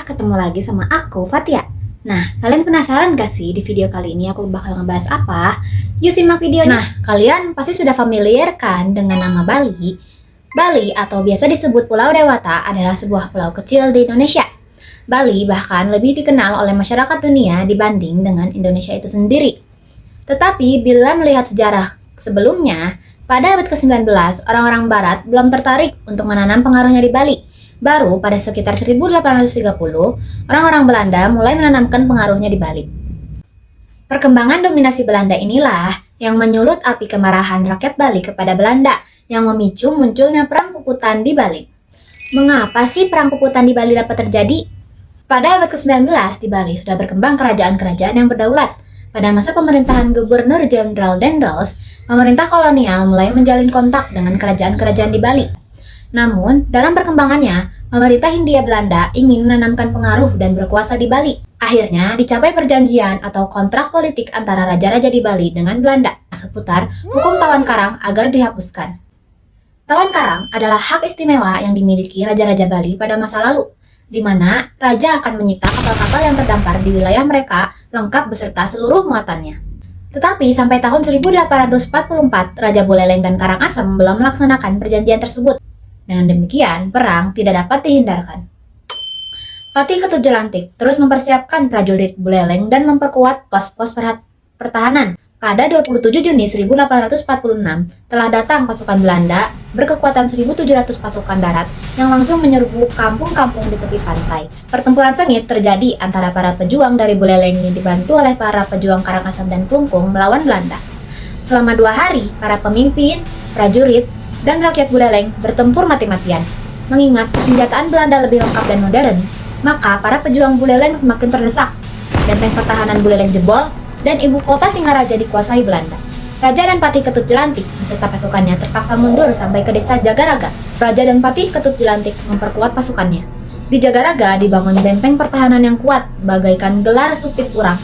ketemu lagi sama aku, Fatia. Nah, kalian penasaran gak sih di video kali ini aku bakal ngebahas apa? Yuk simak videonya. Nah, kalian pasti sudah familiar kan dengan nama Bali? Bali atau biasa disebut Pulau Dewata adalah sebuah pulau kecil di Indonesia. Bali bahkan lebih dikenal oleh masyarakat dunia dibanding dengan Indonesia itu sendiri. Tetapi bila melihat sejarah sebelumnya, pada abad ke-19, orang-orang barat belum tertarik untuk menanam pengaruhnya di Bali. Baru pada sekitar 1830, orang-orang Belanda mulai menanamkan pengaruhnya di Bali. Perkembangan dominasi Belanda inilah yang menyulut api kemarahan rakyat Bali kepada Belanda yang memicu munculnya perang puputan di Bali. Mengapa sih perang puputan di Bali dapat terjadi? Pada abad ke-19 di Bali sudah berkembang kerajaan-kerajaan yang berdaulat. Pada masa pemerintahan Gubernur Jenderal Daendels, pemerintah kolonial mulai menjalin kontak dengan kerajaan-kerajaan di Bali. Namun, dalam perkembangannya, pemerintah Hindia Belanda ingin menanamkan pengaruh dan berkuasa di Bali. Akhirnya, dicapai perjanjian atau kontrak politik antara raja-raja di Bali dengan Belanda seputar hukum tawan karang agar dihapuskan. Tawan karang adalah hak istimewa yang dimiliki raja-raja Bali pada masa lalu, di mana raja akan menyita kapal-kapal yang terdampar di wilayah mereka lengkap beserta seluruh muatannya. Tetapi sampai tahun 1844, Raja Buleleng dan Karangasem belum melaksanakan perjanjian tersebut. Dengan demikian, perang tidak dapat dihindarkan. Patih Ketut Jelantik terus mempersiapkan prajurit Buleleng dan memperkuat pos-pos pertahanan. Pada 27 Juni 1846, telah datang pasukan Belanda berkekuatan 1.700 pasukan darat yang langsung menyerbu kampung-kampung di tepi pantai. Pertempuran sengit terjadi antara para pejuang dari Buleleng yang dibantu oleh para pejuang Karangasem dan Klungkung melawan Belanda. Selama 2 hari, para pemimpin, prajurit, dan rakyat Buleleng bertempur mati-matian. Mengingat persenjataan Belanda lebih lengkap dan modern, maka para pejuang Buleleng semakin terdesak. Benteng pertahanan Buleleng jebol, dan ibu kota Singaraja dikuasai Belanda. Raja dan Patih Ketut Jelantik beserta pasukannya terpaksa mundur sampai ke desa Jagaraga. Raja dan Patih Ketut Jelantik memperkuat pasukannya. Di Jagaraga dibangun benteng pertahanan yang kuat, bagaikan gelar supit urang.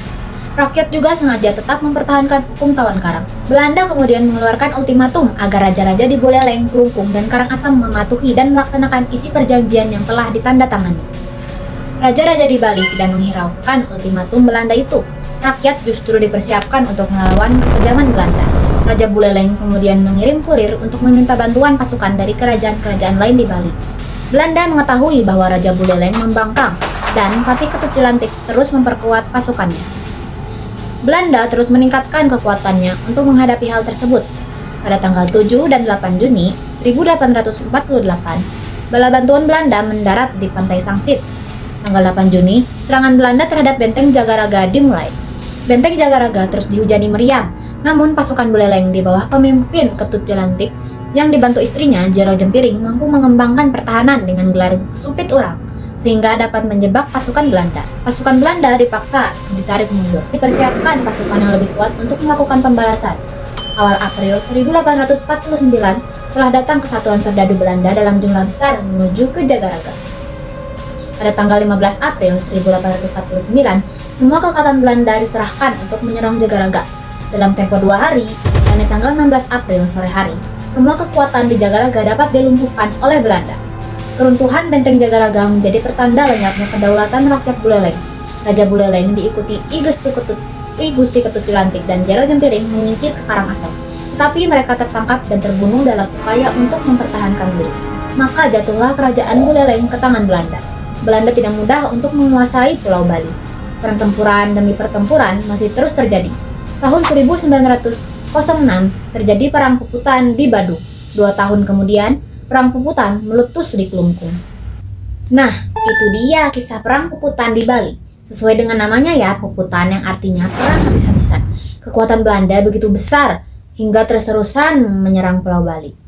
Rakyat juga sengaja tetap mempertahankan hukum tawan karang. Belanda kemudian mengeluarkan ultimatum agar raja-raja di Buleleng, Klungkung, dan Karangasem mematuhi dan melaksanakan isi perjanjian yang telah ditandatangani. Raja-raja di Bali tidak menghiraukan ultimatum Belanda itu. Rakyat justru dipersiapkan untuk melawan kekejaman Belanda. Raja Buleleng kemudian mengirim kurir untuk meminta bantuan pasukan dari kerajaan-kerajaan lain di Bali. Belanda mengetahui bahwa Raja Buleleng membangkang dan Patih Ketut Jelantik terus memperkuat pasukannya. Belanda terus meningkatkan kekuatannya untuk menghadapi hal tersebut. Pada tanggal 7 dan 8 Juni 1848, bala bantuan Belanda mendarat di pantai Sangsit. Tanggal 8 Juni, serangan Belanda terhadap benteng Jagaraga dimulai. Benteng Jagaraga terus dihujani meriam, namun pasukan Buleleng di bawah pemimpin Ketut Jelantik yang dibantu istrinya Jero Jempiring mampu mengembangkan pertahanan dengan gelar supit urang, sehingga dapat menjebak pasukan Belanda. Pasukan Belanda dipaksa ditarik mundur. Dipersiapkan pasukan yang lebih kuat untuk melakukan pembalasan. Awal April 1849 telah datang kesatuan serdadu Belanda dalam jumlah besar menuju ke Jagaraga. Pada tanggal 15 April 1849, semua kekuatan Belanda dikerahkan untuk menyerang Jagaraga. Dalam tempo 2 hari, yakni tanggal 16 April sore hari, semua kekuatan di Jagaraga dapat dilumpuhkan oleh Belanda. Keruntuhan benteng Jagaraga menjadi pertanda lenyapnya kedaulatan rakyat Buleleng. Raja Buleleng diikuti I Gusti Ketut Jelantik dan Jero Jempiring menyingkir ke Karangasem. Tetapi mereka tertangkap dan terbunuh dalam upaya untuk mempertahankan diri. Maka jatuhlah kerajaan Buleleng ke tangan Belanda. Belanda tidak mudah untuk menguasai Pulau Bali. Pertempuran demi pertempuran masih terus terjadi. Tahun 1906 terjadi Perang Puputan di Badung. 2 tahun kemudian, Perang Puputan meletus di Klungkung. Nah, itu dia kisah Perang Puputan di Bali. Sesuai dengan namanya ya, Puputan, yang artinya perang habis-habisan. Kekuatan Belanda begitu besar hingga terus-terusan menyerang Pulau Bali.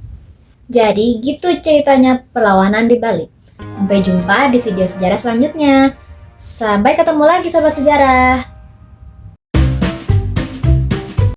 Jadi gitu ceritanya perlawanan di Bali. Sampai jumpa di video sejarah selanjutnya. Sampai ketemu lagi sobat sejarah.